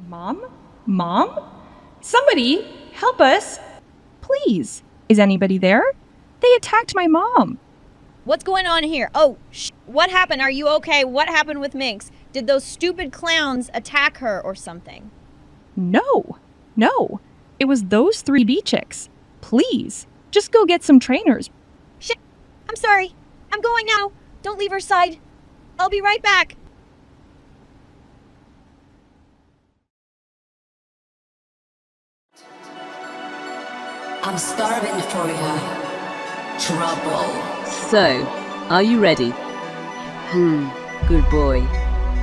Mom? Mom? Somebody, help us. Please. Is anybody there? They attacked my mom. What's going on here? Oh, what happened? Are you okay? What happened with Minx? Did those stupid clowns attack her or something? No. It was those 3 bee chicks. Please, just go get some trainers. Shit. I'm sorry. I'm going now. Don't leave her side. I'll be right back. I'm starving for ya. Trouble. So, are you ready? Good boy.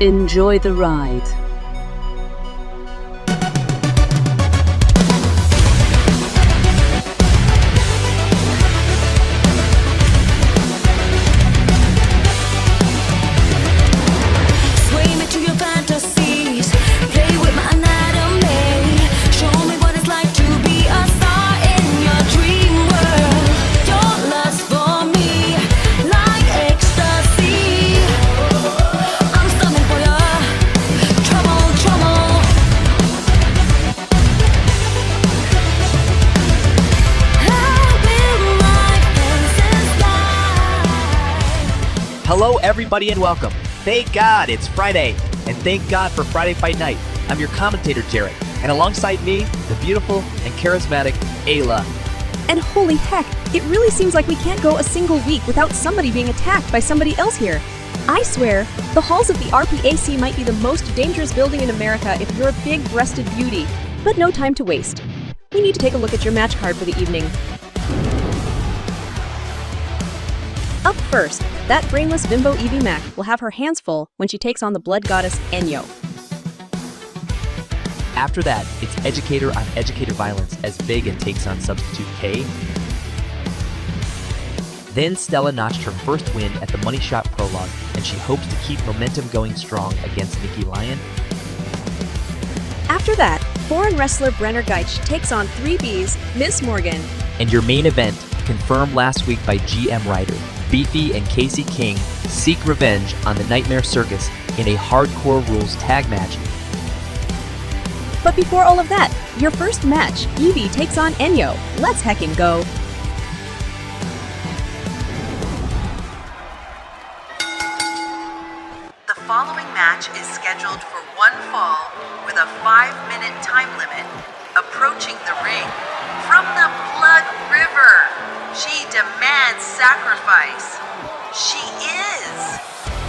Enjoy the ride. Sway me to your fantasies. Play with my anatomy. Show me what it's like to be a star in your dream world. Your lust for me, like ecstasy. I'm stunning for ya. Trouble. How will my faces lie? Hello, everybody, and welcome. Thank God it's Friday, and thank God for Friday Fight Night. I'm your commentator, Jared, and alongside me, the beautiful and charismatic Ayla. And holy heck, it really seems like we can't go a single week without somebody being attacked by somebody else here. I swear, the halls of the RPAC might be the most dangerous building in America if you're a big-breasted beauty. But no time to waste. We need to take a look at your match card for the evening. Up first, that brainless bimbo Evie Mac will have her hands full when she takes on the blood goddess Enyo. After that, it's educator on educator violence as Vegan takes on Substitute K. Then Stella notched her first win at the Money Shot Prologue, and she hopes to keep momentum going strong against Nikki Lyon. After that, foreign wrestler Brenner Geitsch takes on 3B's Miss Morgan. And your main event, confirmed last week by GM Ryder, Beefy and Casey King seek revenge on the Nightmare Circus in a hardcore rules tag match. But before all of that, your first match, Evie takes on Enyo. Let's heckin' go. The following match is scheduled for one fall with a 5-minute time limit. Approaching the ring from the Blood River, she demands sacrifice. She is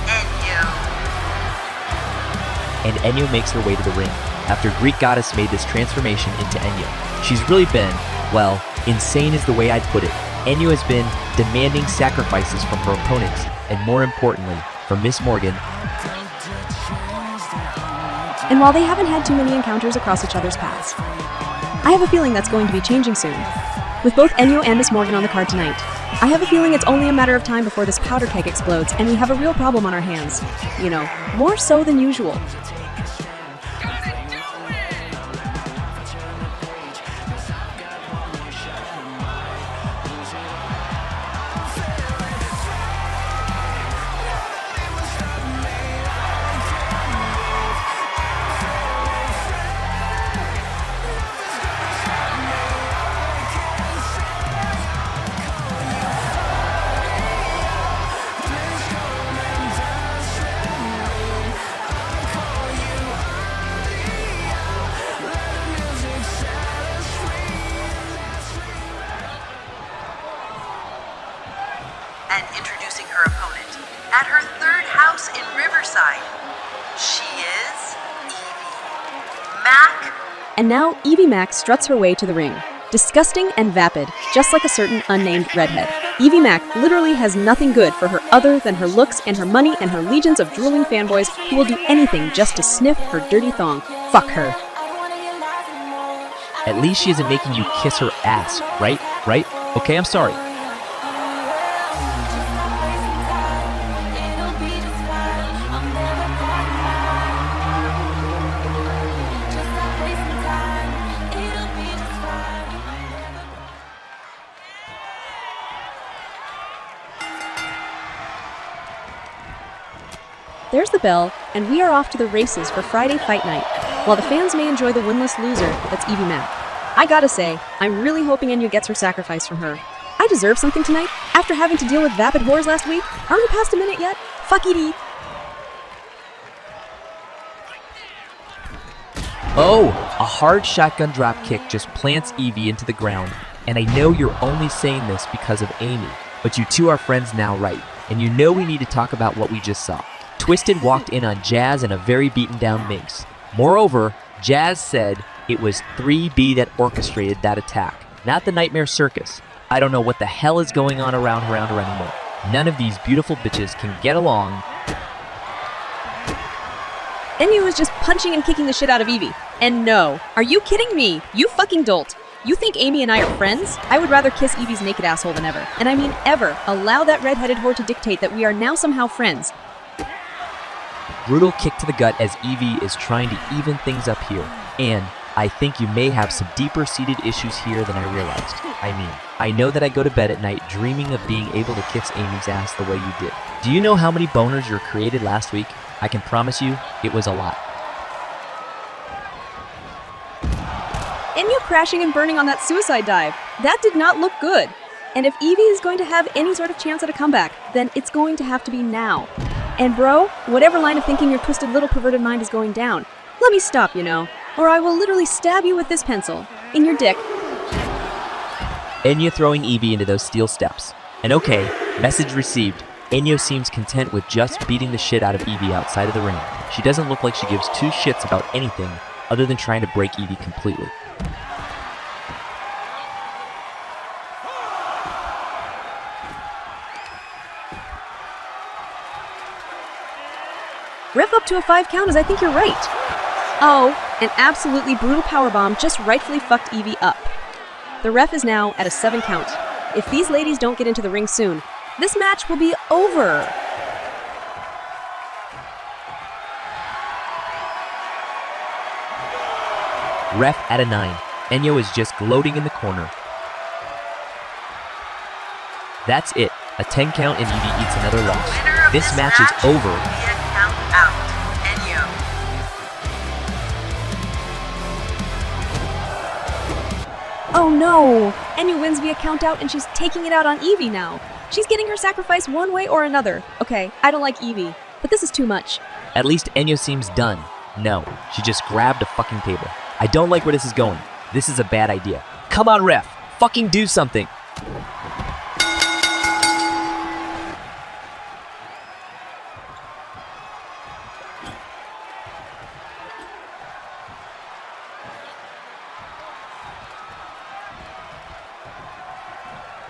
Enyo. And Enyo makes her way to the ring after Greek Goddess made this transformation into Enyo. She's really been, well, insane is the way I'd put it. Enyo has been demanding sacrifices from her opponents, and more importantly, from Miss Morgan. And while they haven't had too many encounters across each other's paths, I have a feeling that's going to be changing soon. With both Enyo and Miss Morgan on the card tonight, I have a feeling it's only a matter of time before this powder keg explodes and we have a real problem on our hands. You know, more so than usual. And introducing her opponent at her third house in Riverside, she is Evie Mac. And now Evie Mac struts her way to the ring. Disgusting and vapid, just like a certain unnamed redhead. Evie Mac literally has nothing good for her other than her looks and her money and her legions of drooling fanboys who will do anything just to sniff her dirty thong. Fuck her. At least she isn't making you kiss her ass, right? Okay, I'm sorry. There's the bell, and we are off to the races for Friday Fight Night. while the fans may enjoy the winless loser that's Evie Mac. I gotta say, I'm really hoping Enya gets her sacrifice from her. I deserve something tonight, after having to deal with vapid whores last week. Aren't we past a minute yet? Fuck Edie. Oh, a hard shotgun drop kick just plants Evie into the ground. And I know you're only saying this because of Amy, but you two are friends now, right? And you know we need to talk about what we just saw. Twisted walked in on Jazz and a very beaten down Minx. Moreover, Jazz said it was 3B that orchestrated that attack, not the Nightmare Circus. I don't know what the hell is going on around her anymore. None of these beautiful bitches can get along. Enya was just punching and kicking the shit out of Evie. And no, are you kidding me? You fucking dolt. You think Amy and I are friends? I would rather kiss Evie's naked asshole than ever. And I mean ever allow that redheaded whore to dictate that we are now somehow friends. Brutal kick to the gut as Evie is trying to even things up here. And I think you may have some deeper-seated issues here than I realized. I mean, I know that I go to bed at night dreaming of being able to kiss Amy's ass the way you did. Do you know how many boners you created last week? I can promise you, it was a lot. Enya crashing and burning on that suicide dive. That did not look good. And if Evie is going to have any sort of chance at a comeback, then it's going to have to be now. And bro, whatever line of thinking your twisted little perverted mind is going down, let me stop, you know, or I will literally stab you with this pencil. In your dick. Enya throwing Evie into those steel steps. And okay, message received. Enya seems content with just beating the shit out of Evie outside of the ring. She doesn't look like she gives two shits about anything other than trying to break Evie completely. Ref up to a 5 count as I think you're right. Oh, an absolutely brutal powerbomb just rightfully fucked Evie up. The ref is now at a 7 count. If these ladies don't get into the ring soon, this match will be over. Ref at a 9. Enya is just gloating in the corner. That's it. A 10 count and Evie eats another loss. This match is over. Via count out. Enyo. Oh no! Enya wins via count out and she's taking it out on Evie now. She's getting her sacrifice one way or another. Okay, I don't like Evie, but this is too much. At least Enya seems done. No, she just grabbed a fucking table. I don't like where this is going. This is a bad idea. Come on, ref. Fucking do something.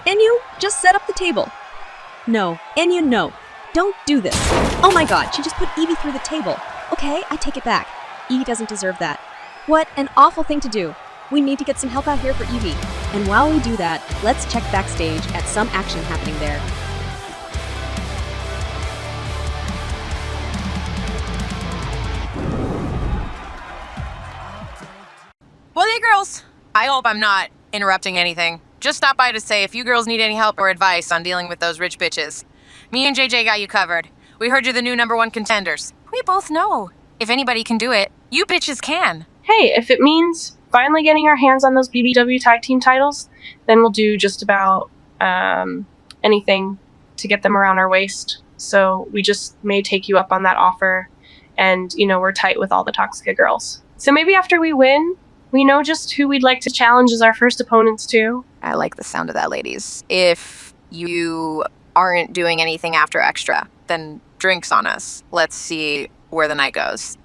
Enyu, just set up the table. No, Enyu, no. Don't do this. Oh my god, she just put Evie through the table. Okay, I take it back. Evie doesn't deserve that. What an awful thing to do. We need to get some help out here for Evie. And while we do that, let's check backstage at some action happening there. Well, hey girls! I hope I'm not interrupting anything. Just stop by to say if you girls need any help or advice on dealing with those rich bitches. Me and JJ got you covered. We heard you're the new #1 contenders. We both know. If anybody can do it, you bitches can. Hey, if it means finally getting our hands on those BBW tag team titles, then we'll do just about anything to get them around our waist. So we just may take you up on that offer, and, you know, we're tight with all the Toxica girls. So maybe after we win, we know just who we'd like to challenge as our first opponents too. I like the sound of that, ladies. If you aren't doing anything after extra, then drinks on us. Let's see where the night goes.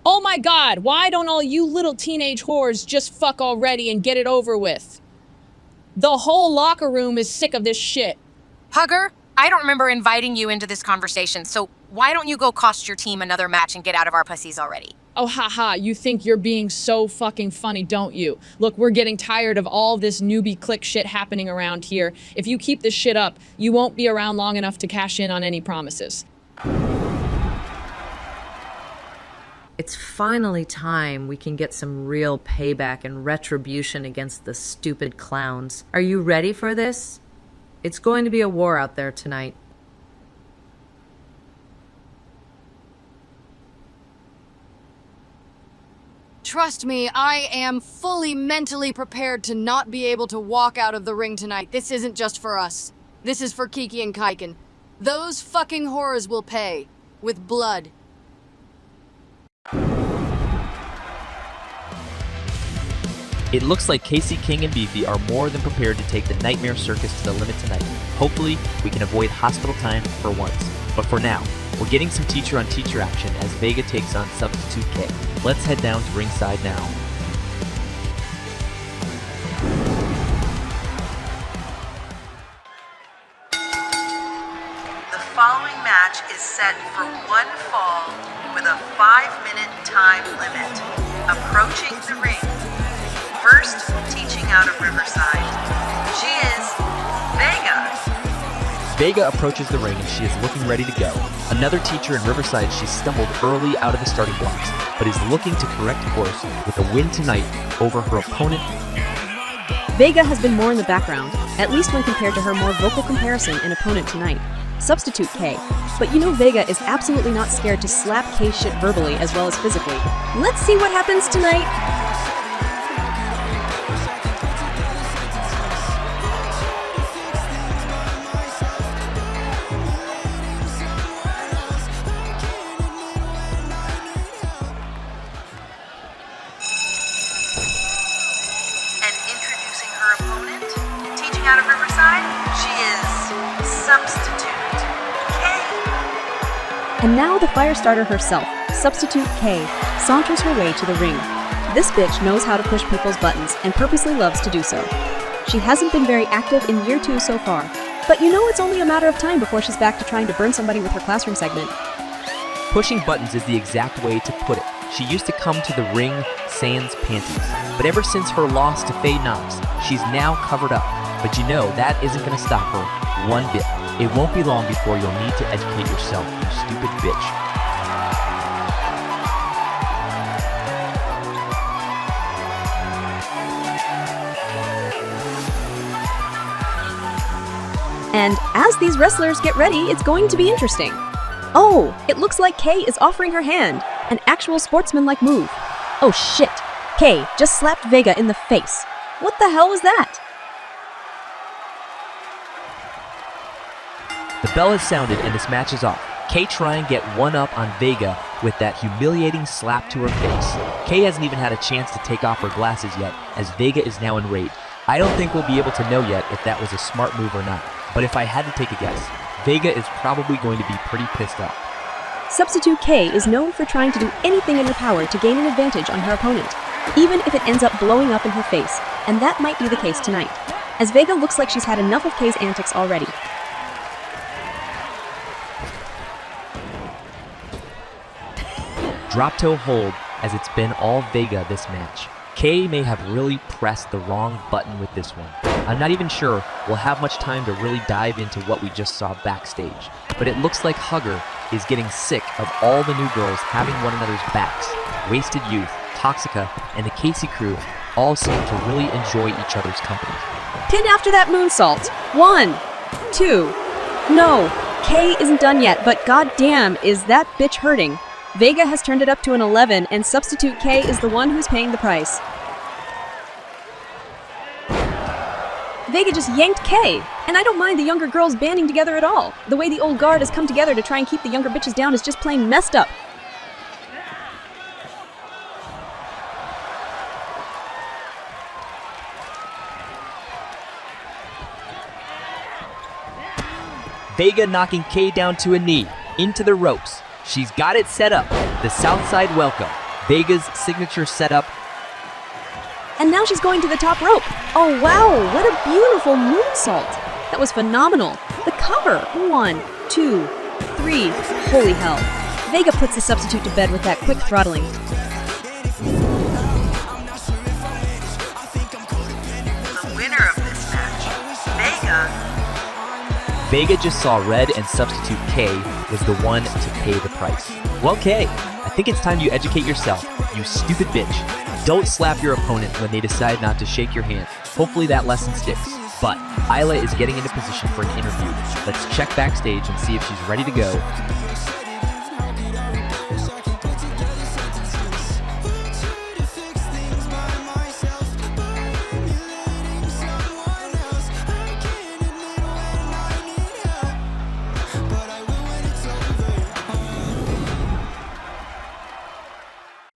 Oh my god, why don't all you little teenage whores just fuck already and get it over with? The whole locker room is sick of this shit. Hugger, I don't remember inviting you into this conversation, so why don't you go cost your team another match and get out of our pussies already? Oh haha, you think you're being so fucking funny, don't you? Look, we're getting tired of all this newbie click shit happening around here. If you keep this shit up, you won't be around long enough to cash in on any promises. It's finally time we can get some real payback and retribution against the stupid clowns. Are you ready for this? It's going to be a war out there tonight. trust me, I am fully mentally prepared to not be able to walk out of the ring tonight. This isn't just for us. This is for Kiki and Kaiken. Those fucking whores will pay. With blood. It looks like Casey, King, and Beefy are more than prepared to take the Nightmare Circus to the limit tonight. Hopefully, we can avoid hospital time for once. But for now, we're getting some teacher-on-teacher action as Vega takes on Substitute K. Let's head down to ringside now. The following match is set for one fall with a 5-minute time limit. Approaching the ring. First, teaching out of Riverside. She is Vega. Vega approaches the ring and she is looking ready to go. Another teacher in Riverside, she stumbled early out of the starting blocks, but is looking to correct course with a win tonight over her opponent. Vega has been more in the background, at least when compared to her more vocal comparison and opponent tonight, Substitute K. But you know Vega is absolutely not scared to slap K's shit verbally as well as physically. Let's see what happens tonight. Out of Riverside, she is Substitute K. And now the fire starter herself, Substitute K, saunters her way to the ring. This bitch knows how to push people's buttons and purposely loves to do so. She hasn't been very active in year 2 so far, but you know it's only a matter of time before she's back to trying to burn somebody with her classroom segment. Pushing buttons is the exact way to put it. She used to come to the ring sans panties, but ever since her loss to Faye Knox, she's now covered up. But you know, that isn't going to stop her one bit. It won't be long before you'll need to educate yourself, you stupid bitch. And as these wrestlers get ready, it's going to be interesting. Oh, it looks like Kay is offering her hand, an actual sportsman-like move. Oh shit, Kay just slapped Vega in the face. What the hell was that? The bell has sounded and this match is off. Kay try and get one up on Vega with that humiliating slap to her face. Kay hasn't even had a chance to take off her glasses yet, as Vega is now enraged. I don't think we'll be able to know yet if that was a smart move or not, but if I had to take a guess, Vega is probably going to be pretty pissed off. Substitute K is known for trying to do anything in her power to gain an advantage on her opponent, even if it ends up blowing up in her face, and that might be the case tonight, as Vega looks like she's had enough of K's antics already. Drop toe hold, as it's been all Vega this match. Kay may have really pressed the wrong button with this one. I'm not even sure we'll have much time to really dive into what we just saw backstage, but it looks like Hugger is getting sick of all the new girls having one another's backs. Wasted Youth, Toxica, and the Casey crew all seem to really enjoy each other's company. Pin after that moonsault. 1, 2. No, Kay isn't done yet, but goddamn, is that bitch hurting. Vega has turned it up to an 11, and Substitute K is the one who's paying the price. Vega just yanked Kay, and I don't mind the younger girls banding together at all. The way the old guard has come together to try and keep the younger bitches down is just plain messed up. Vega knocking Kay down to a knee, into the ropes. She's got it set up. The Southside Welcome. Vega's signature setup. And now she's going to the top rope. Oh wow, what a beautiful moonsault. That was phenomenal. The cover. 1, 2, 3. Holy hell. Vega puts the substitute to bed with that quick throttling. The winner of this match, Vega. Vega just saw red and Substitute K was the one to pay the price. Well, Kay, I think it's time you educate yourself, you stupid bitch. Don't slap your opponent when they decide not to shake your hand. Hopefully that lesson sticks. But Isla is getting into position for an interview. Let's check backstage and see if she's ready to go.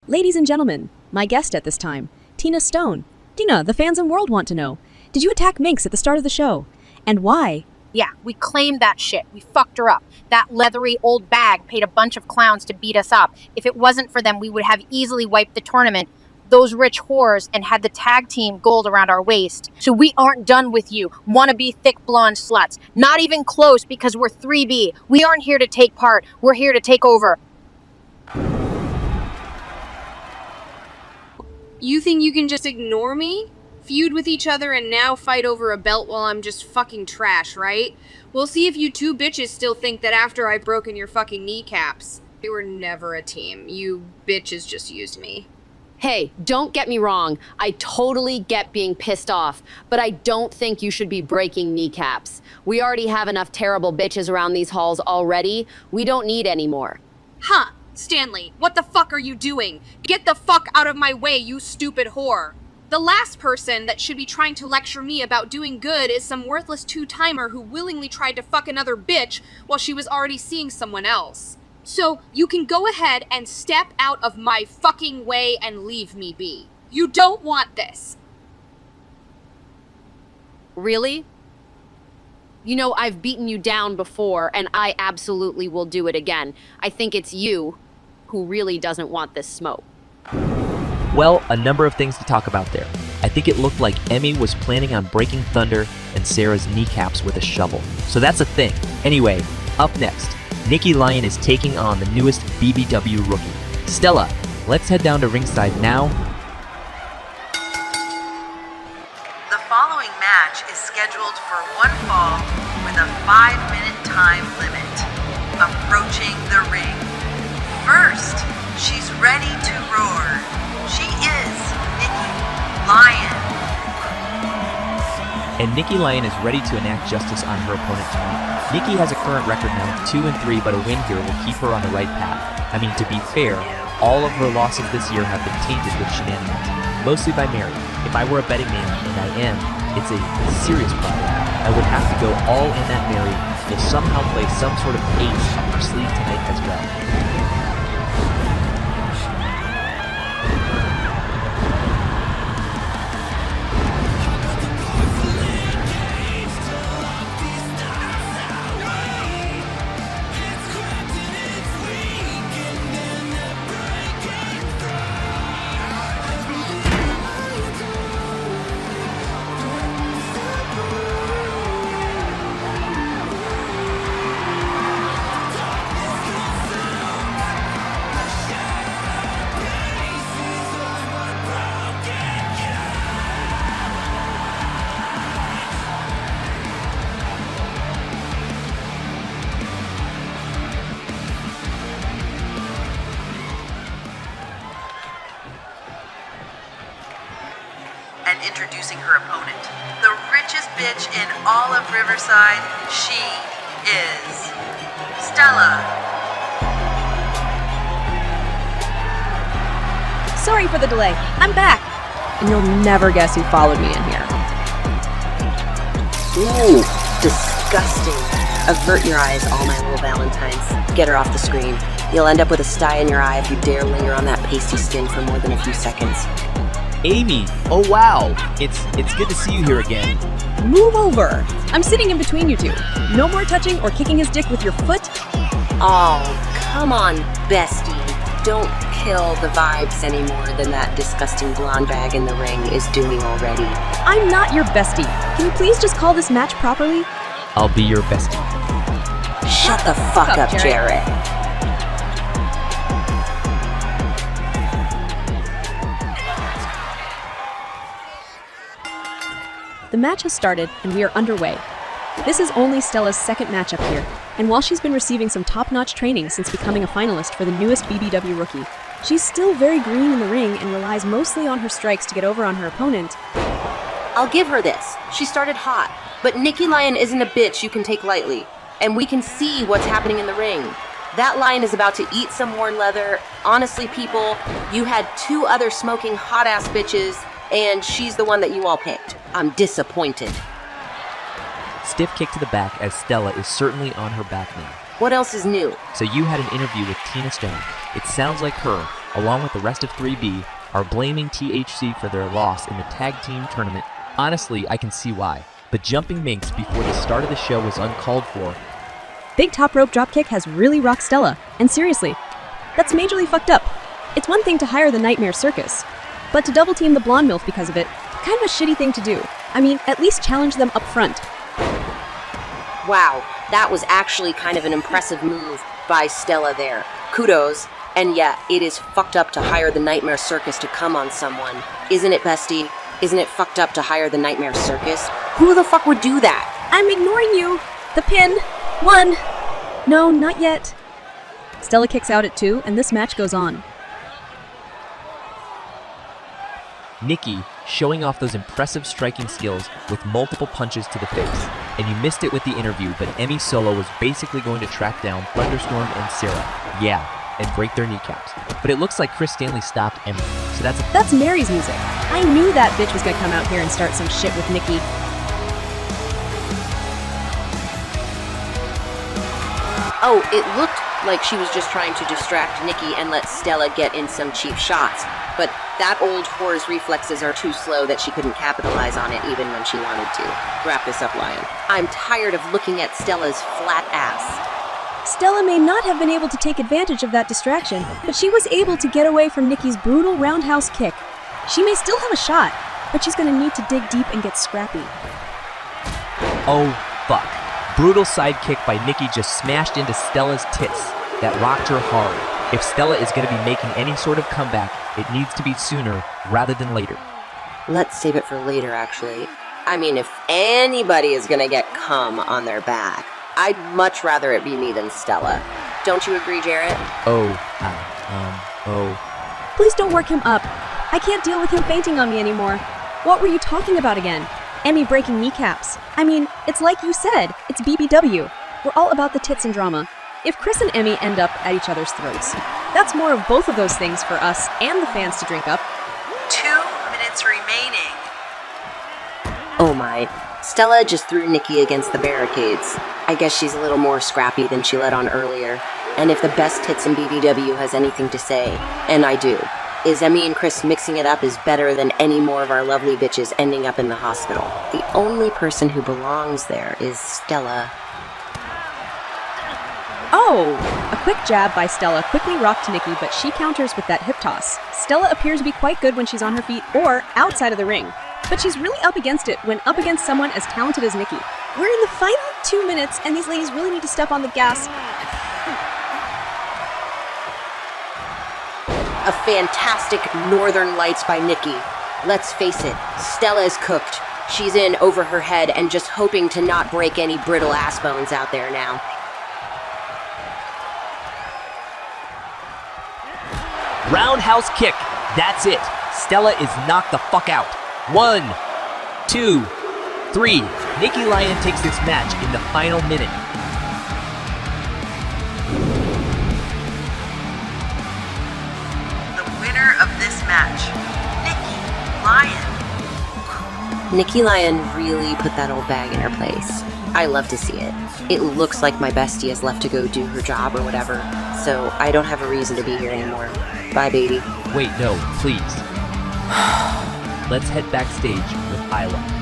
Ladies and gentlemen, my guest at this time, Tina Stone. Tina, the fans and world want to know, did you attack Minx at the start of the show? And why? Yeah, we claimed that shit. We fucked her up. That leathery old bag paid a bunch of clowns to beat us up. If it wasn't for them, we would have easily wiped the tournament, those rich whores, and had the tag team gold around our waist. So we aren't done with you, wannabe thick blonde sluts. Not even close, because we're 3B. We aren't here to take part. We're here to take over. You think you can just ignore me? Feud with each other and now fight over a belt while I'm just fucking trash, right? We'll see if you two bitches still think that after I've broken your fucking kneecaps. We were never a team. You bitches just used me. Hey, don't get me wrong. I totally get being pissed off, but I don't think you should be breaking kneecaps. We already have enough terrible bitches around these halls already. We don't need any more. Huh, Stanley, what the fuck are you doing? Get the fuck out of my way, you stupid whore. The last person that should be trying to lecture me about doing good is some worthless two-timer who willingly tried to fuck another bitch while she was already seeing someone else. So you can go ahead and step out of my fucking way and leave me be. You don't want this. Really? You know, I've beaten you down before, and I absolutely will do it again. I think it's you who really doesn't want this smoke. Well, a number of things to talk about there. I think it looked like Emmy was planning on breaking Thunder and Sarah's kneecaps with a shovel. So that's a thing. Anyway, up next, Nikki Lyon is taking on the newest BBW rookie. Stella, let's head down to ringside now. The following match is scheduled for one fall with a 5-minute time limit. Approaching the ring. First, she's ready to roar. She is Nikki Lyon. And Nikki Lyon is ready to enact justice on her opponent tonight. Nikki has a current record now of 2-3, but a win here will keep her on the right path. I mean, to be fair, all of her losses this year have been tainted with shenanigans, mostly by Mary. If I were a betting man, and I am, it's a serious problem. I would have to go all in that Mary will somehow play some sort of ace up her sleeve tonight as well. And introducing her opponent, the richest bitch in all of Riverside, she is Stella. Sorry for the delay. I'm back. And you'll never guess who followed me in here. Ooh, disgusting. Avert your eyes, all my little valentines. Get her off the screen. You'll end up with a sty in your eye if you dare linger on that pasty skin for more than a few seconds. Amy, oh wow, it's good to see you here again. Move over. I'm sitting in between you two. No more touching or kicking his dick with your foot. Oh, come on, bestie. Don't kill the vibes any more than that disgusting blonde bag in the ring is doing already. I'm not your bestie. Can you please just call this match properly? I'll be your bestie. Shut the fuck up, Jarrett. The match has started, and we are underway. This is only Stella's second match up here, and while she's been receiving some top-notch training since becoming a finalist for the newest BBW rookie, she's still very green in the ring and relies mostly on her strikes to get over on her opponent. I'll give her this. She started hot, but Nikki Lyon isn't a bitch you can take lightly, and we can see what's happening in the ring. That lion is about to eat some worn leather. Honestly, people, you had two other smoking hot-ass bitches, and she's the one that you all picked. I'm disappointed. Stiff kick to the back as Stella is certainly on her back now. What else is new? So you had an interview with Tina Stone. It sounds like her along with the rest of 3B, are blaming THC for their loss in the tag team tournament. Honestly, I can see why, but jumping Minx before the start of the show was uncalled for. Big top rope dropkick has really rocked Stella, and seriously, that's majorly fucked up. It's one thing to hire the Nightmare Circus, but to double team the Blonde MILF because of it, kind of a shitty thing to do. I mean, at least challenge them up front. Wow, that was actually kind of an impressive move by Stella there. Kudos. And yeah, it is fucked up to hire the Nightmare Circus to come on someone. Isn't it, bestie? Isn't it fucked up to hire the Nightmare Circus? Who the fuck would do that? I'm ignoring you. The pin. 1. No, not yet. Stella kicks out at 2, and this match goes on. Nikki showing off those impressive striking skills with multiple punches to the face. And you missed it with the interview, but Emmy Solo was basically going to track down Thunderstorm and Sarah. Yeah, and break their kneecaps. But it looks like Chris Stanley stopped Emmy, so That's Mary's music. I knew that bitch was gonna come out here and start some shit with Nikki. Oh, it looked like she was just trying to distract Nikki and let Stella get in some cheap shots. But that old whore's reflexes are too slow that she couldn't capitalize on it even when she wanted to. Wrap this up, Lion. I'm tired of looking at Stella's flat ass. Stella may not have been able to take advantage of that distraction, but she was able to get away from Nikki's brutal roundhouse kick. She may still have a shot, but she's gonna need to dig deep and get scrappy. Oh, fuck. Brutal side kick by Nikki just smashed into Stella's tits. That rocked her hard. If Stella is going to be making any sort of comeback, it needs to be sooner rather than later. Let's save it for later, actually. I mean, if anybody is gonna get cum on their back, I'd much rather it be me than Stella. Don't you agree, Jarrett? Please don't work him up. I can't deal with him fainting on me anymore. What were you talking about again? Emmy breaking kneecaps. I mean, it's like you said, it's BBW. We're all about the tits and drama. If Chris and Emmy end up at each other's throats, that's more of both of those things for us and the fans to drink up. 2 minutes remaining. Oh my. Stella just threw Nikki against the barricades. I guess she's a little more scrappy than she let on earlier. And if the best hits in BBW has anything to say, and I do, is Emmy and Chris mixing it up is better than any more of our lovely bitches ending up in the hospital. The only person who belongs there is Stella. Oh! A quick jab by Stella quickly rocked Nikki, but she counters with that hip toss. Stella appears to be quite good when she's on her feet or outside of the ring, but she's really up against it when up against someone as talented as Nikki. We're in the final 2 minutes, and these ladies really need to step on the gas. A fantastic Northern Lights by Nikki. Let's face it, Stella is cooked. She's in over her head and just hoping to not break any brittle ass bones out there now. Roundhouse kick. That's it. Stella is knocked the fuck out. 1, 2, 3. Nikki Lyon takes this match in the final minute. The winner of this match, Nikki Lyon. Nikki Lyon really put that old bag in her place. I love to see it. It looks like my bestie has left to go do her job or whatever, so I don't have a reason to be here anymore. Bye, baby. Wait, no, please. Let's head backstage with Isla.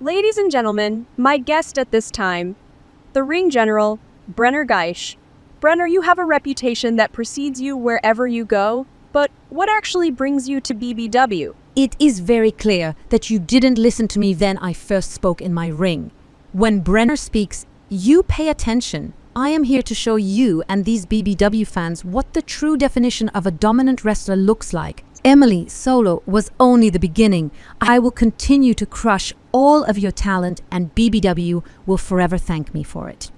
Ladies and gentlemen, my guest at this time, the ring general, Brenner Geisch. Brenner, you have a reputation that precedes you wherever you go, but what actually brings you to BBW? It is very clear that you didn't listen to me when I first spoke in my ring. When Brenner speaks, you pay attention. I am here to show you and these BBW fans what the true definition of a dominant wrestler looks like. Emily Solo was only the beginning. I will continue to crush all of your talent, and BBW will forever thank me for it.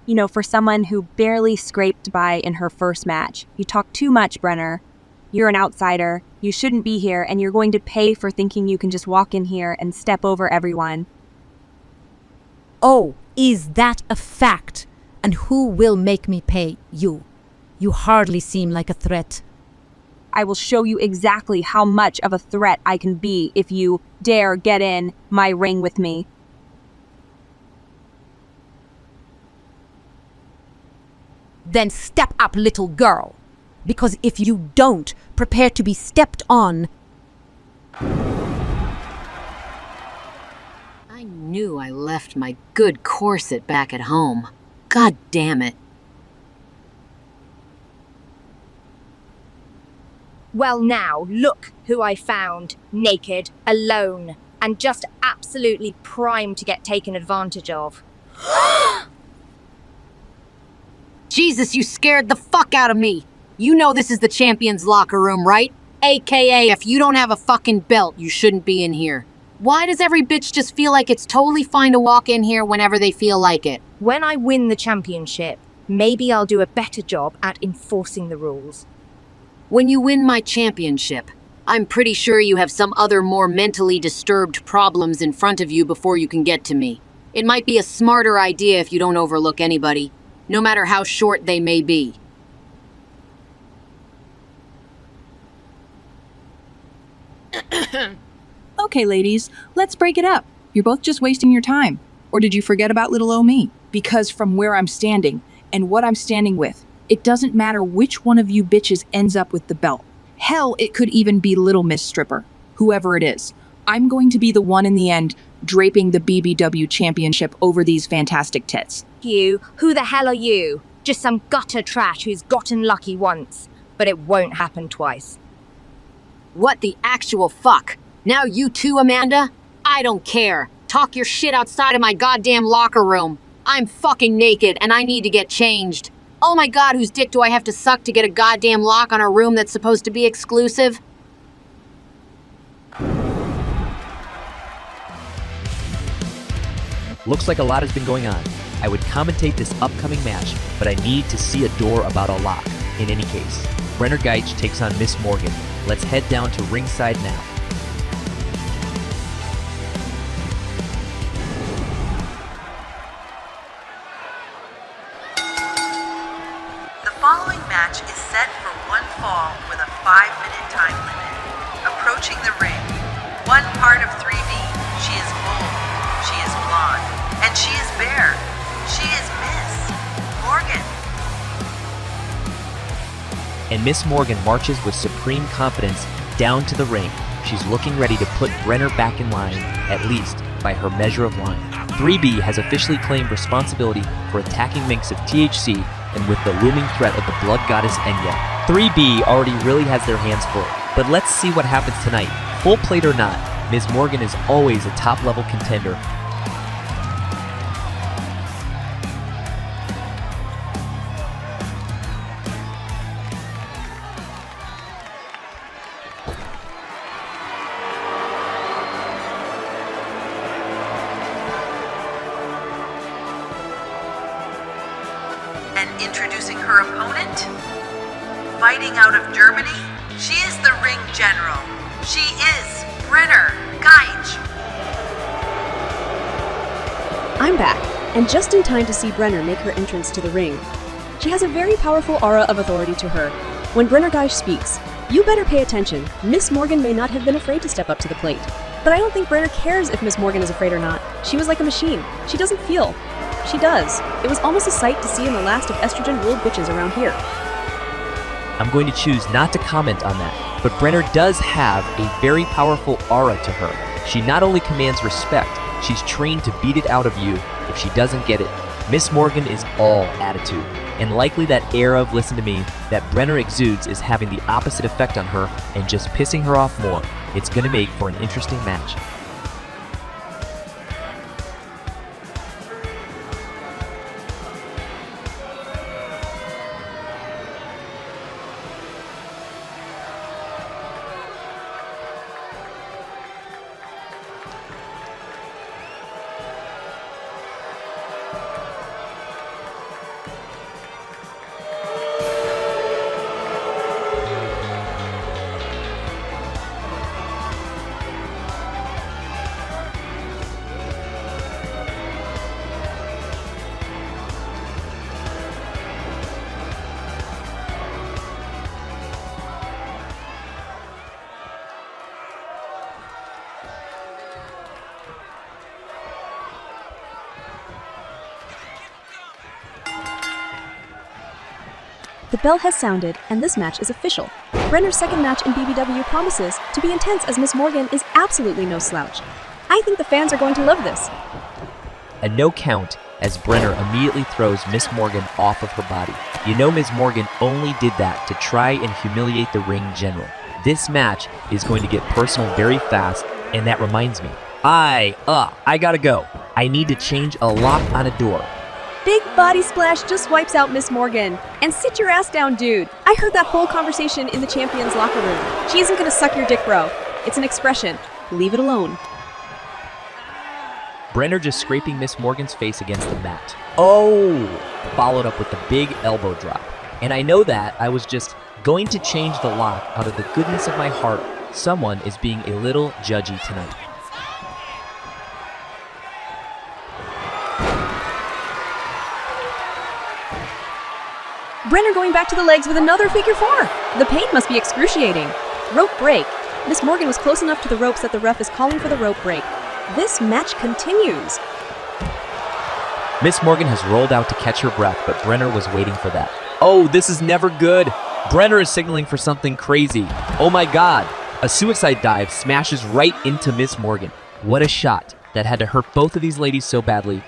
You know, for someone who barely scraped by in her first match, you talk too much, Brenner. You're an outsider, you shouldn't be here, and you're going to pay for thinking you can just walk in here and step over everyone. Oh, is that a fact? And who will make me pay? You. You hardly seem like a threat. I will show you exactly how much of a threat I can be if you dare get in my ring with me. then step up, little girl. Because if you don't, prepare to be stepped on. I knew I left my good corset back at home. God damn it. Well, now, look who I found, naked, alone, and just absolutely primed to get taken advantage of. Jesus, you scared the fuck out of me. You know this is the champion's locker room, right? AKA, if you don't have a fucking belt, you shouldn't be in here. Why does every bitch just feel like it's totally fine to walk in here whenever they feel like it? When I win the championship, maybe I'll do a better job at enforcing the rules. When you win my championship, I'm pretty sure you have some other more mentally disturbed problems in front of you before you can get to me. It might be a smarter idea if you don't overlook anybody, no matter how short they may be. Okay, ladies, let's break it up. You're both just wasting your time. Or did you forget about little old me? Because from where I'm standing and what I'm standing with, it doesn't matter which one of you bitches ends up with the belt. Hell, it could even be Little Miss Stripper, whoever it is. I'm going to be the one in the end draping the BBW championship over these fantastic tits. You, who the hell are you? Just some gutter trash who's gotten lucky once, but it won't happen twice. What the actual fuck? Now you too, Amanda? I don't care. Talk your shit outside of my goddamn locker room. I'm fucking naked and I need to get changed. Oh my god, whose dick do I have to suck to get a goddamn lock on a room that's supposed to be exclusive? Looks like a lot has been going on. I would commentate this upcoming match, but I need to see a door about a lock. In any case, Brenner Geitch takes on Miss Morgan. Let's head down to ringside now. The following match is set for one fall with a 5-minute time limit. Approaching the ring, one part of 3B. She is bold, she is blonde, and she is bare. She is Miss Morgan. And Miss Morgan marches with supreme confidence down to the ring. She's looking ready to put Brenner back in line, at least by her measure of line. 3B has officially claimed responsibility for attacking Minx of THC and with the looming threat of the blood goddess Enya. 3B already really has their hands full, but let's see what happens tonight. Full plate or not, Ms. Morgan is always a top-level contender. And introducing her opponent, fighting out of Germany, she is the ring general. She is Brenner Geitch. I'm back, and just in time to see Brenner make her entrance to the ring. She has a very powerful aura of authority to her. When Brenner Geitch speaks, you better pay attention. Miss Morgan may not have been afraid to step up to the plate. But I don't think Brenner cares if Miss Morgan is afraid or not. She was like a machine. She doesn't feel. She does. It was almost a sight to see in the last of estrogen-ruled bitches around here. I'm going to choose not to comment on that, but Brenner does have a very powerful aura to her. She not only commands respect, she's trained to beat it out of you if she doesn't get it. Miss Morgan is all attitude, and likely that air of listen to me that Brenner exudes is having the opposite effect on her and just pissing her off more. It's going to make for an interesting match. The bell has sounded, and this match is official. Brenner's second match in BBW promises to be intense, as Miss Morgan is absolutely no slouch. I think the fans are going to love this. A no count as Brenner immediately throws Miss Morgan off of her body. You know Miss Morgan only did that to try and humiliate the ring general. This match is going to get personal very fast, and that reminds me. I gotta go. I need to change a lock on a door. Big body splash just wipes out Miss Morgan. And sit your ass down, dude. I heard that whole conversation in the champion's locker room. She isn't gonna suck your dick, bro. It's an expression. Leave it alone. Brenner just scraping Miss Morgan's face against the mat. Oh! Followed up with the big elbow drop. And I know that I was just going to change the lock out of the goodness of my heart. Someone is being a little judgy tonight. Brenner going back to the legs with another figure four. The pain must be excruciating. Rope break. Miss Morgan was close enough to the ropes that the ref is calling for the rope break. This match continues. Miss Morgan has rolled out to catch her breath, but Brenner was waiting for that. Oh, this is never good. Brenner is signaling for something crazy. Oh my God. A suicide dive smashes right into Miss Morgan. What a shot that had to hurt both of these ladies so badly.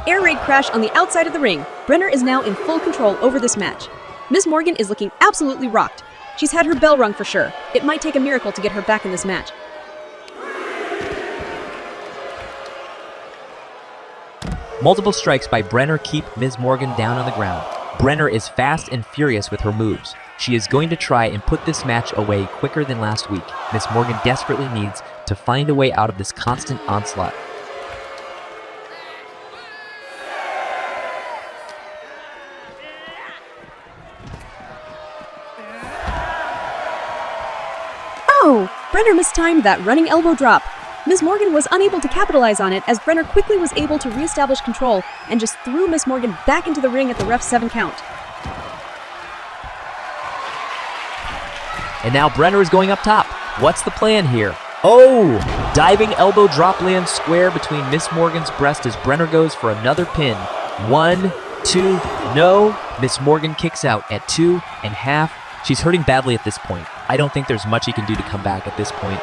Air raid crash on the outside of the ring. Brenner is now in full control over this match. Miss Morgan is looking absolutely rocked. She's had her bell rung for sure. It might take a miracle to get her back in this match. Multiple strikes by Brenner keep Miss Morgan down on the ground. Brenner is fast and furious with her moves. She is going to try and put this match away quicker than last week. Miss Morgan desperately needs to find a way out of this constant onslaught. Oh! Brenner mistimed that running elbow drop. Miss Morgan was unable to capitalize on it as Brenner quickly was able to reestablish control and just threw Miss Morgan back into the ring at the ref's 7 count. And now Brenner is going up top. What's the plan here? Oh! Diving elbow drop lands square between Miss Morgan's breast as Brenner goes for another pin. 1, 2, no! Miss Morgan kicks out at 2.5. She's hurting badly at this point. I don't think there's much he can do to come back at this point.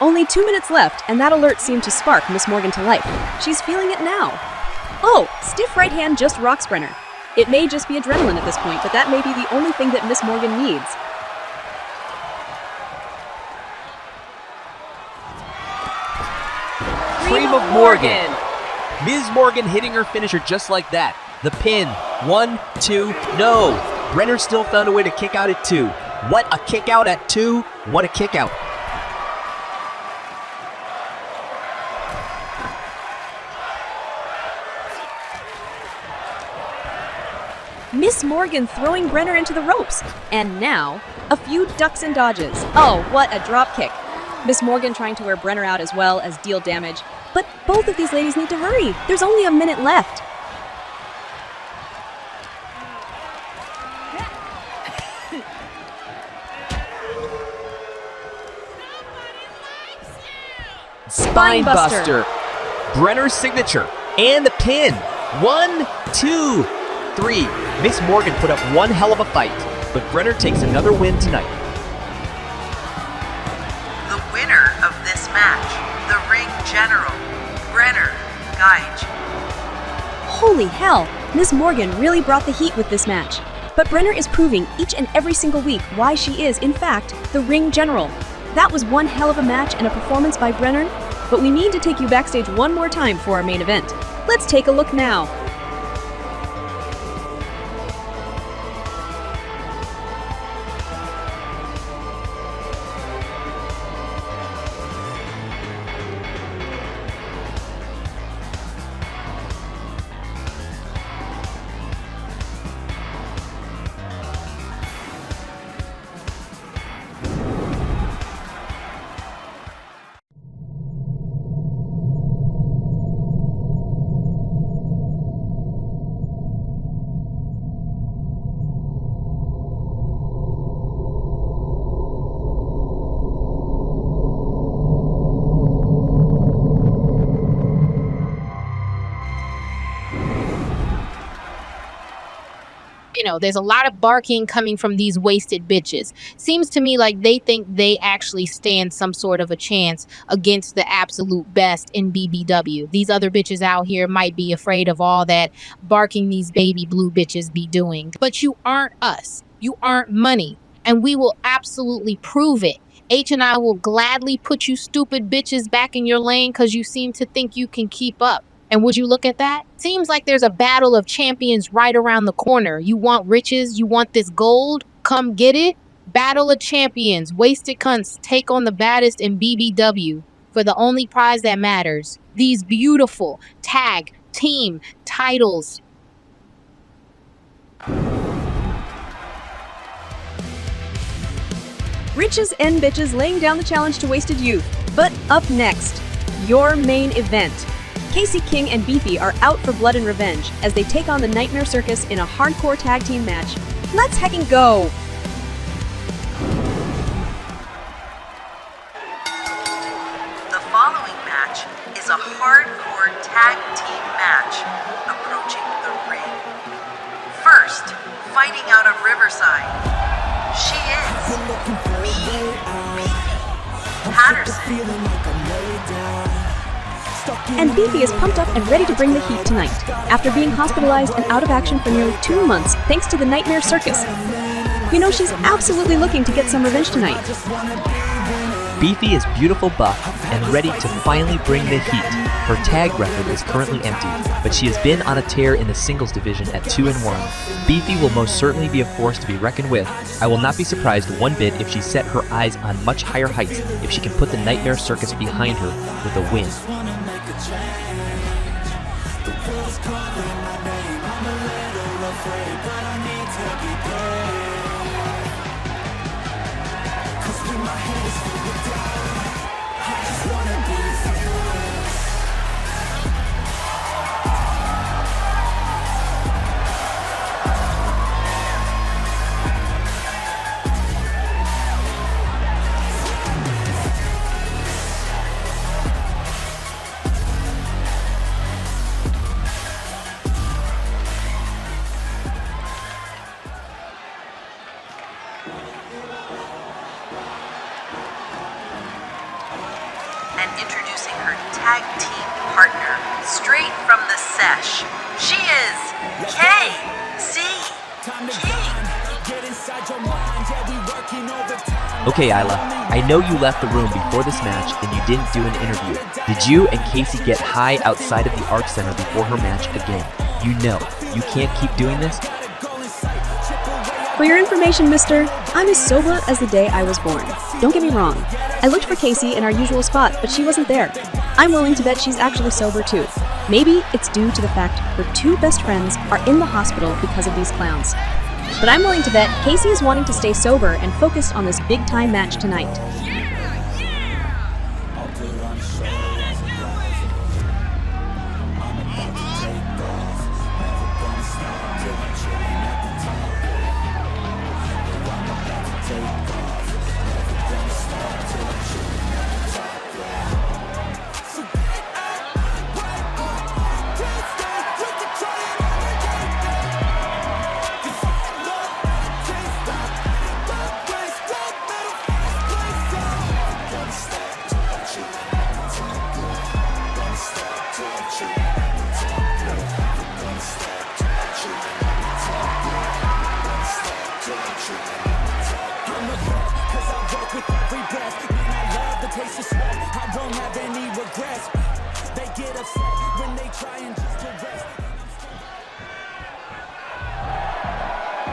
Only 2 minutes left, and that alert seemed to spark Miss Morgan to life. She's feeling it now. Oh, stiff right hand just rocks Brenner. It may just be adrenaline at this point, but that may be the only thing that Miss Morgan needs. Cream of Morgan. Ms. Morgan hitting her finisher just like that. The pin. 1, 2, no. Brenner still found a way to kick out at 2. What a kick out at 2. What a kick out. Miss Morgan throwing Brenner into the ropes. And now, a few ducks and dodges. Oh, what a drop kick. Miss Morgan trying to wear Brenner out as well as deal damage. But both of these ladies need to hurry. There's only a minute left. Spine Buster. Brenner's signature. And the pin. 1, 2, 3. Miss Morgan put up one hell of a fight, but Brenner takes another win tonight. The winner of this match, the ring general, Brenner Geige. Holy hell, Miss Morgan really brought the heat with this match. But Brenner is proving each and every single week why she is, in fact, the ring general. That was one hell of a match and a performance by Brenner, but we need to take you backstage one more time for our main event. Let's take a look now. there's a lot of barking coming from these wasted bitches. Seems to me like they think they actually stand some sort of a chance against the absolute best in BBW. These other bitches out here might be afraid of all that barking these baby blue bitches be doing. But you aren't us. You aren't money. And we will absolutely prove it. H and I will gladly put you stupid bitches back in your lane because you seem to think you can keep up. And would you look at that? Seems like there's a battle of champions right around the corner. You want riches? You want this gold? Come get it? Battle of champions. Wasted cunts take on the baddest in BBW for the only prize that matters. These beautiful tag team titles. Riches and bitches laying down the challenge to wasted youth. But up next, your main event. Casey King and Beefy are out for blood and revenge as they take on the Nightmare Circus in a hardcore tag team match. Let's heckin' go! The following match is a hardcore tag team match approaching the ring. First, fighting out of Riverside, she is Beefy Patterson. And Beefy is pumped up and ready to bring the heat tonight, after being hospitalized and out of action for nearly 2 months thanks to the Nightmare Circus. She's absolutely looking to get some revenge tonight. Beefy is beautiful buff and ready to finally bring the heat. Her tag record is currently empty, but she has been on a tear in the singles division at 2-1. Beefy will most certainly be a force to be reckoned with. I will not be surprised one bit if she set her eyes on much higher heights if she can put the Nightmare Circus behind her with a win. And introducing her tag team partner, straight from the sesh, she is Casey King. Okay, Isla, I know you left the room before this match and you didn't do an interview. Did you and Casey get high outside of the Art Center before her match again? You know, you can't keep doing this. For your information, mister, I'm as sober as the day I was born. Don't get me wrong. I looked for Casey in our usual spot, but she wasn't there. I'm willing to bet she's actually sober too. Maybe it's due to the fact her 2 best friends are in the hospital because of these clowns. But I'm willing to bet Casey is wanting to stay sober and focused on this big-time match tonight.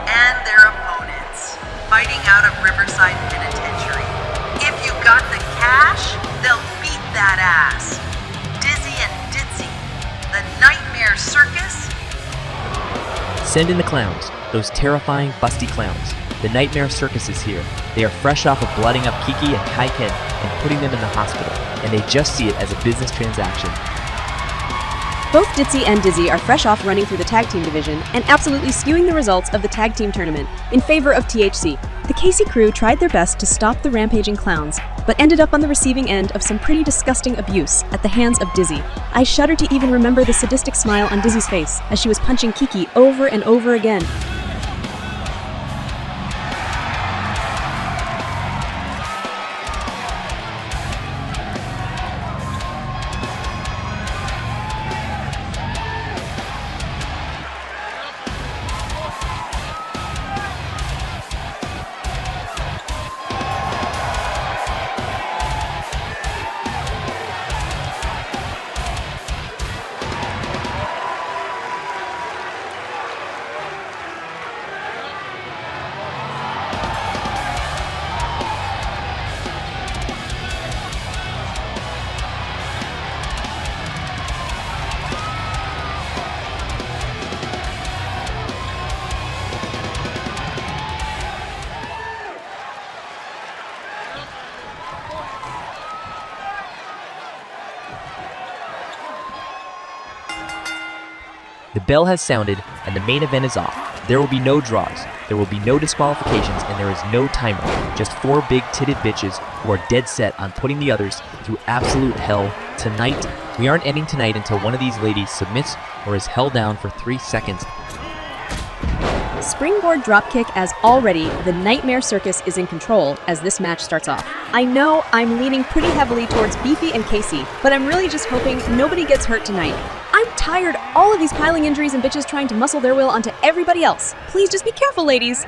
And their opponents, fighting out of Riverside Penitentiary. If you got the cash, they'll beat that ass. Dizzy and Ditzy, the Nightmare Circus. Send in the clowns, those terrifying, busty clowns. The Nightmare Circus is here. They are fresh off of blooding up Kiki and Kaiken and putting them in the hospital, and they just see it as a business transaction. Both Ditzy and Dizzy are fresh off running through the tag team division and absolutely skewing the results of the tag team tournament in favor of THC. The Casey crew tried their best to stop the rampaging clowns, but ended up on the receiving end of some pretty disgusting abuse at the hands of Dizzy. I shudder to even remember the sadistic smile on Dizzy's face as she was punching Kiki over and over again. The bell has sounded, and the main event is off. There will be no draws, there will be no disqualifications, and there is no timer. Just 4 big-titted bitches who are dead set on putting the others through absolute hell tonight. We aren't ending tonight until one of these ladies submits or is held down for 3 seconds. Springboard dropkick as already the Nightmare Circus is in control as this match starts off. I know I'm leaning pretty heavily towards Beefy and Casey, but I'm really just hoping nobody gets hurt tonight. I'm tired all of these piling injuries and bitches trying to muscle their will onto everybody else. Please just be careful, ladies.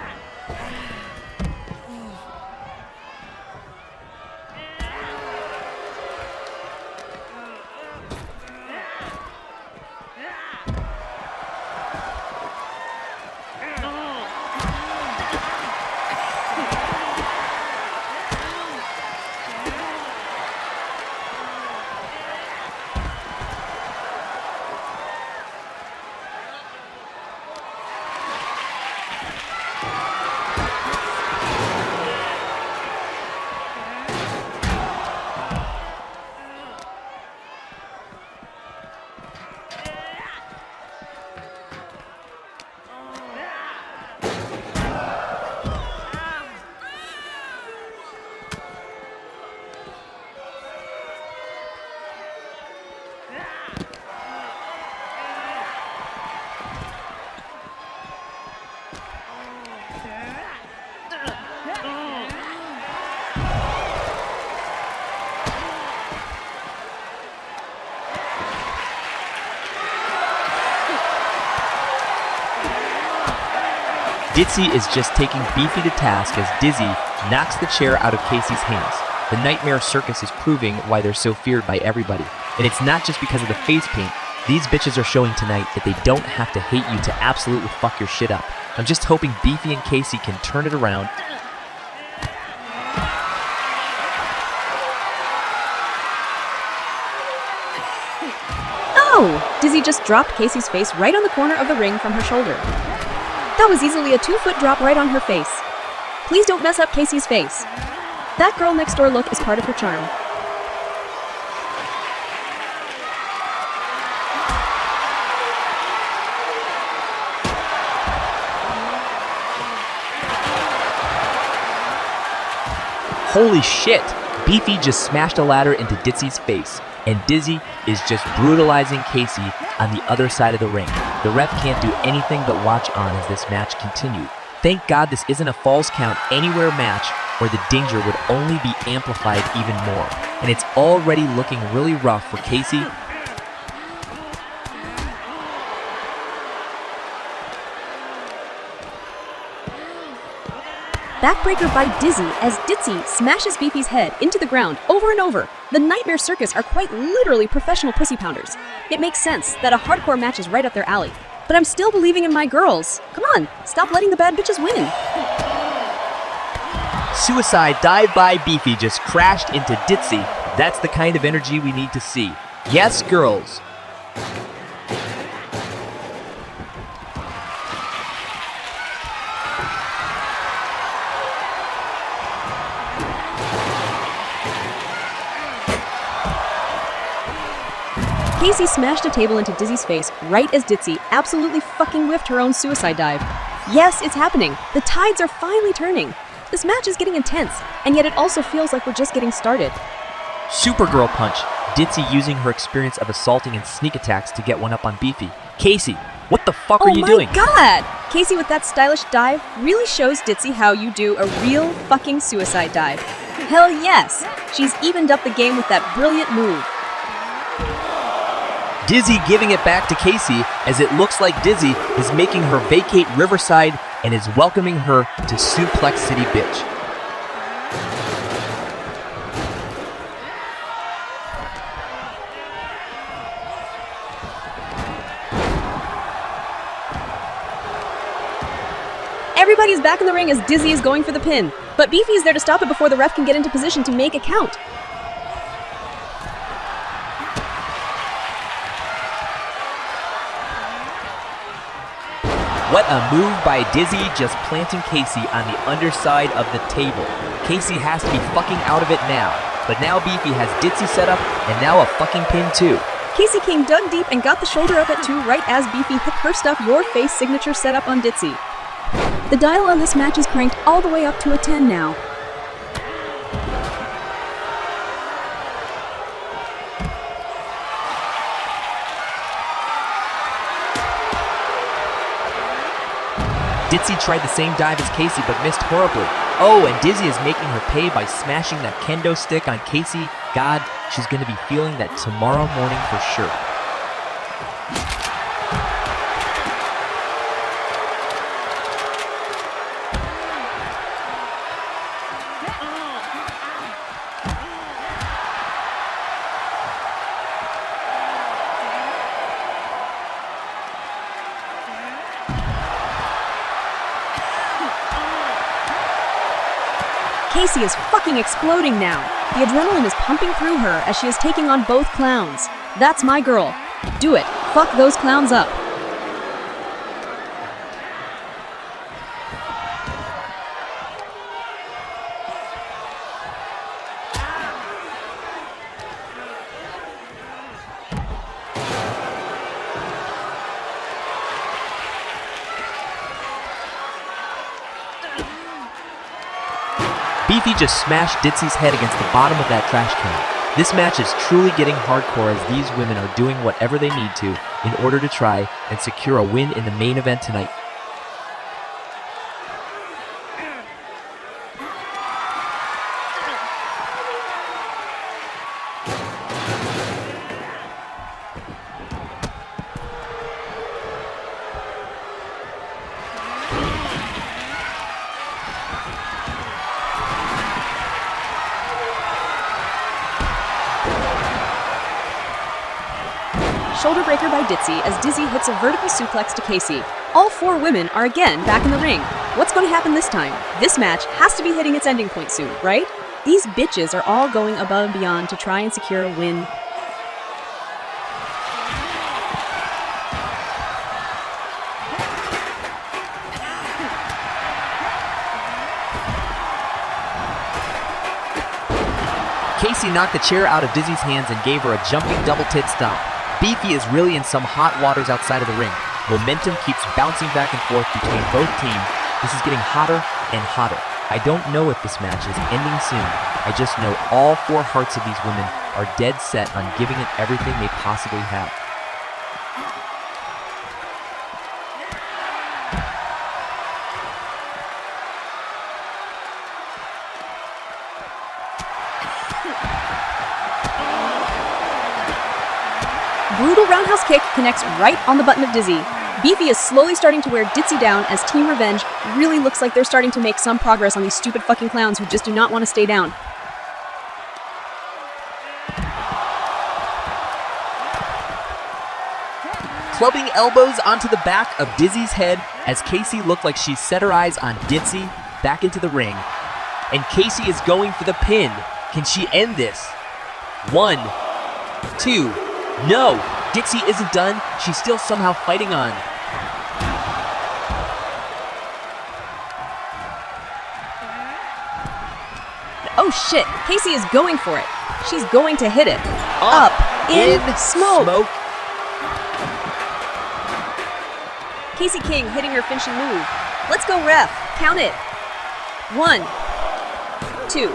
Ditzy is just taking Beefy to task as Dizzy knocks the chair out of Casey's hands. The Nightmare Circus is proving why they're so feared by everybody. And it's not just because of the face paint. These bitches are showing tonight that they don't have to hate you to absolutely fuck your shit up. I'm just hoping Beefy and Casey can turn it around. Oh! Dizzy just dropped Casey's face right on the corner of the ring from her shoulder. That was easily a 2-foot drop right on her face. Please don't mess up Casey's face. That girl next door look is part of her charm. Holy shit! Beefy just smashed a ladder into Ditzy's face, and Dizzy is just brutalizing Casey on the other side of the ring. The ref can't do anything but watch on as this match continues. Thank God this isn't a falls count anywhere match where the danger would only be amplified even more. And it's already looking really rough for Casey. Backbreaker by Dizzy as Ditzy smashes Beefy's head into the ground over and over. The Nightmare Circus are quite literally professional pussy pounders. It makes sense that a hardcore match is right up their alley. But I'm still believing in my girls. Come on, stop letting the bad bitches win. Suicide dive by Beefy just crashed into Ditzy. That's the kind of energy we need to see. Yes, girls. Casey smashed a table into Dizzy's face right as Ditzy absolutely fucking whiffed her own suicide dive. Yes, it's happening. The tides are finally turning. This match is getting intense, and yet it also feels like we're just getting started. Supergirl punch. Ditzy using her experience of assaulting and sneak attacks to get one up on Beefy. Casey, what the fuck are you doing? Oh my god! Casey with that stylish dive really shows Ditzy how you do a real fucking suicide dive. Hell yes! She's evened up the game with that brilliant move. Dizzy giving it back to Casey as it looks like Dizzy is making her vacate Riverside and is welcoming her to Suplex City, bitch. Everybody's back in the ring as Dizzy is going for the pin, but Beefy is there to stop it before the ref can get into position to make a count. What a move by Dizzy, just planting Casey on the underside of the table. Casey has to be fucking out of it now, but now Beefy has Ditzy set up and now a fucking pin too. Casey King dug deep and got the shoulder up at 2 right as Beefy hit her stuff your face signature setup on Ditzy. The dial on this match is cranked all the way up to a 10 now. Ditzy tried the same dive as Casey but missed horribly. Oh, and Dizzy is making her pay by smashing that kendo stick on Casey. God, she's going to be feeling that tomorrow morning for sure. Casey is fucking exploding now. The adrenaline is pumping through her as she is taking on both clowns. That's my girl. Do it. Fuck those clowns up. Beefy just smashed Ditzy's head against the bottom of that trash can. This match is truly getting hardcore as these women are doing whatever they need to in order to try and secure a win in the main event tonight. Shoulder breaker by Ditzy as Dizzy hits a vertical suplex to Casey. All 4 women are again back in the ring. What's going to happen this time? This match has to be hitting its ending point soon, right? These bitches are all going above and beyond to try and secure a win. Casey knocked the chair out of Dizzy's hands and gave her a jumping double tit stomp. Beefy is really in some hot waters outside of the ring. Momentum keeps bouncing back and forth between both teams. This is getting hotter and hotter. I don't know if this match is ending soon. I just know all 4 hearts of these women are dead set on giving it everything they possibly have. Brutal roundhouse kick connects right on the button of Dizzy. Beefy is slowly starting to wear Ditzy down as Team Revenge really looks like they're starting to make some progress on these stupid fucking clowns who just do not want to stay down. Clubbing elbows onto the back of Dizzy's head as Casey looked like she set her eyes on Ditzy back into the ring. And Casey is going for the pin. Can she end this? 1, 2, no! Ditzy isn't done. She's still somehow fighting on. Oh shit, Casey is going for it. She's going to hit it. Up in smoke. Casey King hitting her finishing move. Let's go, ref. Count it. 1, 2.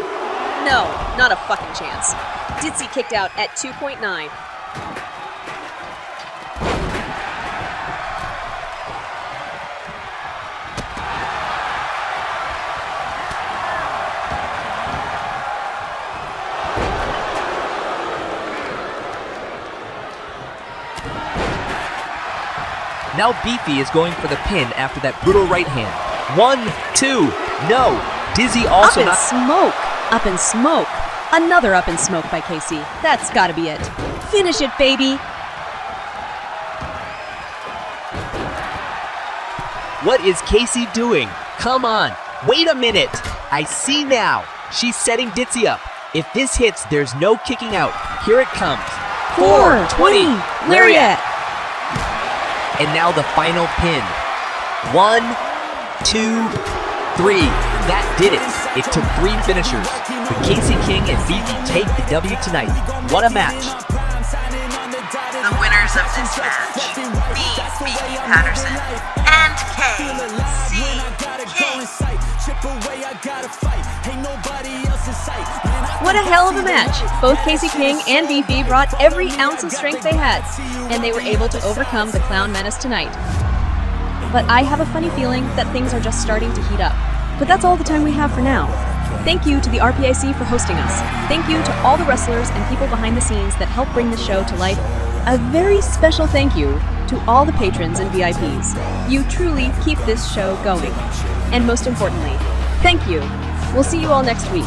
No, not a fucking chance. Ditzy kicked out at 2.9. Now Beefy is going for the pin after that brutal right hand. 1, 2, no! Dizzy also Up in smoke! Up in smoke! Another up in smoke by Casey. That's gotta be it. Finish it, baby! What is Casey doing? Come on! Wait a minute! I see now! She's setting Ditzy up. If this hits, there's no kicking out. Here it comes. 420 Lariat! And now the final pin. 1, 2, 3. That did it. It took 3 finishers. But Casey King and Beefy take the W tonight. What a match. winners of this match, me, Beaky Patterson, and What a hell of a match! Both Casey King and Beefy brought every ounce of strength they had, and they were able to overcome the clown menace tonight. But I have a funny feeling that things are just starting to heat up. But that's all the time we have for now. Thank you to the RPAC for hosting us. Thank you to all the wrestlers and people behind the scenes that help bring the show to life. A very special thank you to all the patrons and VIPs. You truly keep this show going. And most importantly, thank you. We'll see you all next week.